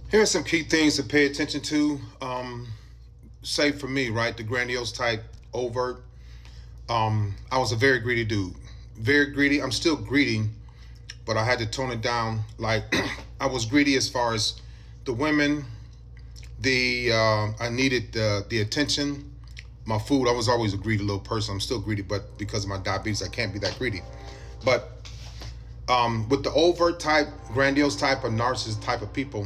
Here are some key things to pay attention to. Say for me, right, the grandiose type, overt. I was a very greedy dude. Very greedy. I'm still greedy, but I had to tone it down. Like I was greedy as far as the women. I needed the attention. My food. I was always a greedy little person. I'm still greedy, but because of my diabetes, I can't be that greedy. But with the overt type, grandiose type, or narcissist type of people,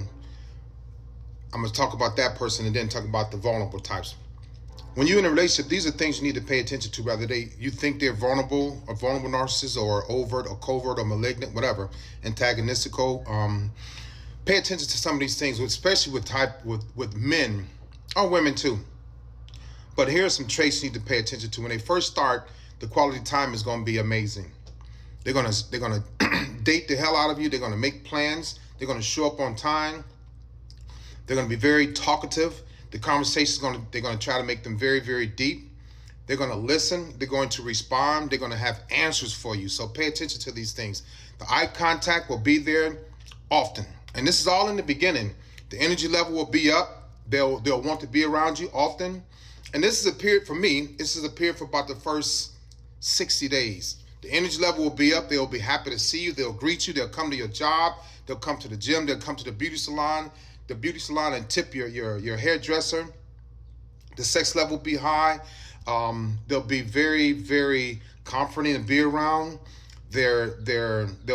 I'm going to talk about that person and then talk about the vulnerable types. When you're in a relationship, these are things you need to pay attention to, whether you think they're vulnerable, or vulnerable narcissists, or overt, or covert, or malignant, whatever, antagonistical. Pay attention to some of these things, especially with men or women too. But here are some traits you need to pay attention to. When they first start, the quality time is going to be amazing. They're gonna date the hell out of you. They're gonna make plans. They're gonna show up on time. They're going to be very talkative. The conversation they're going to try to make them very, very deep. They're going to listen. They're going to respond. They're going to have answers for you. So pay attention to these things. The eye contact will be there often. And this is all in the beginning. The energy level will be up. They'll want to be around you often. And this is a period for me. This is a period for about the first 60 days. The energy level will be up. They'll be happy to see you. They'll greet you. They'll come to your job. They'll come to the gym. They'll come to the beauty salon. And tip your hairdresser. The sex level will be high. They'll be very, very comforting to be around. They'll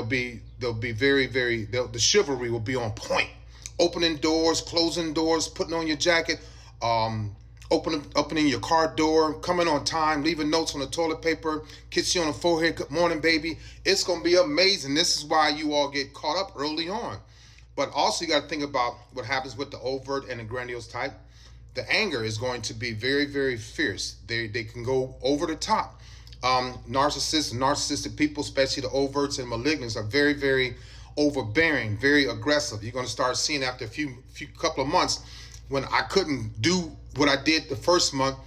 be very, very. The chivalry will be on point. Opening doors, closing doors, putting on your jacket, opening your car door, coming on time, leaving notes on the toilet paper, kiss you on the forehead, good morning, baby. It's gonna be amazing. This is why you all get caught up early on. But also you got to think about what happens with the overt and the grandiose type. The anger is going to be very, very fierce. They can go over the top. Narcissistic people, especially the overts and malignants, are very, very overbearing, very aggressive. You're going to start seeing after a few couple of months, when I couldn't do what I did the first month,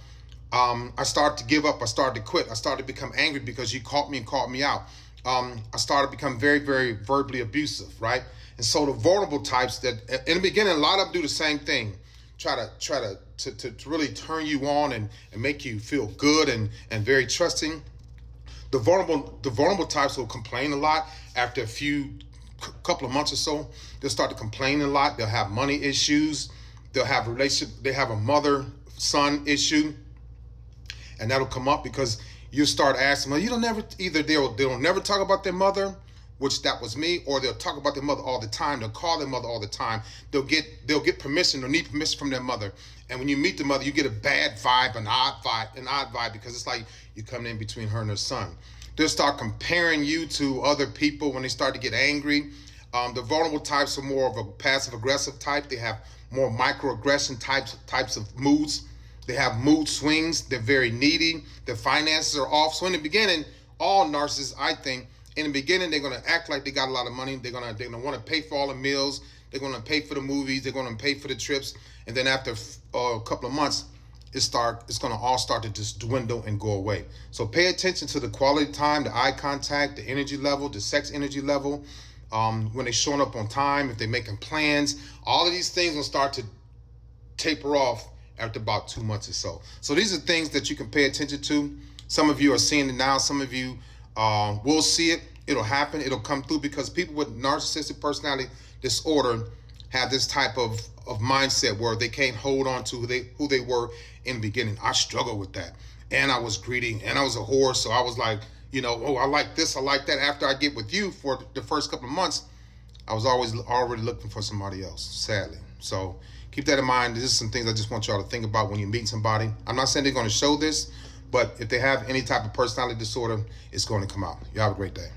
I started to give up. I started to quit. I started to become angry because you caught me and caught me out. I started to become very, very verbally abusive, right? And so the vulnerable types that in the beginning, a lot of them do the same thing. Try to really turn you on and make you feel good and very trusting. The vulnerable types will complain a lot after a couple of months or so. They'll start to complain a lot. They'll have money issues. They'll have They have a mother-son issue, and that'll come up because you start asking, well, they'll never talk about their mother, which that was me, or they'll talk about their mother all the time. They'll call their mother all the time. They'll get permission or need permission from their mother. And when you meet the mother, you get a bad vibe, an odd vibe, because it's like you're coming in between her and her son. They'll start comparing you to other people when they start to get angry. The vulnerable types are more of a passive aggressive type. They have more microaggression types of moods. They have mood swings. They're very needy. Their finances are off. So in the beginning, all narcissists, I think, in the beginning, they're going to act like they got a lot of money. They're going to want to pay for all the meals. They're going to pay for the movies. They're going to pay for the trips. And then after a couple of months, it's going to all start to just dwindle and go away. So pay attention to the quality time, the eye contact, the energy level, the sex energy level. When they're showing up on time, if they're making plans, all of these things will start to taper off after about 2 months or so. So these are things that you can pay attention to. Some of you are seeing it now. Some of you will see it. It'll happen. It'll come through because people with narcissistic personality disorder have this type of mindset where they can't hold on to who they were in the beginning. I struggle with that. And I was greedy and I was a whore. So I was like, oh, I like this, I like that. After I get with you for the first couple of months, I was already looking for somebody else, sadly. So keep that in mind. This is some things I just want y'all to think about when you meet somebody. I'm not saying they're going to show this, but if they have any type of personality disorder, it's going to come out. You have a great day.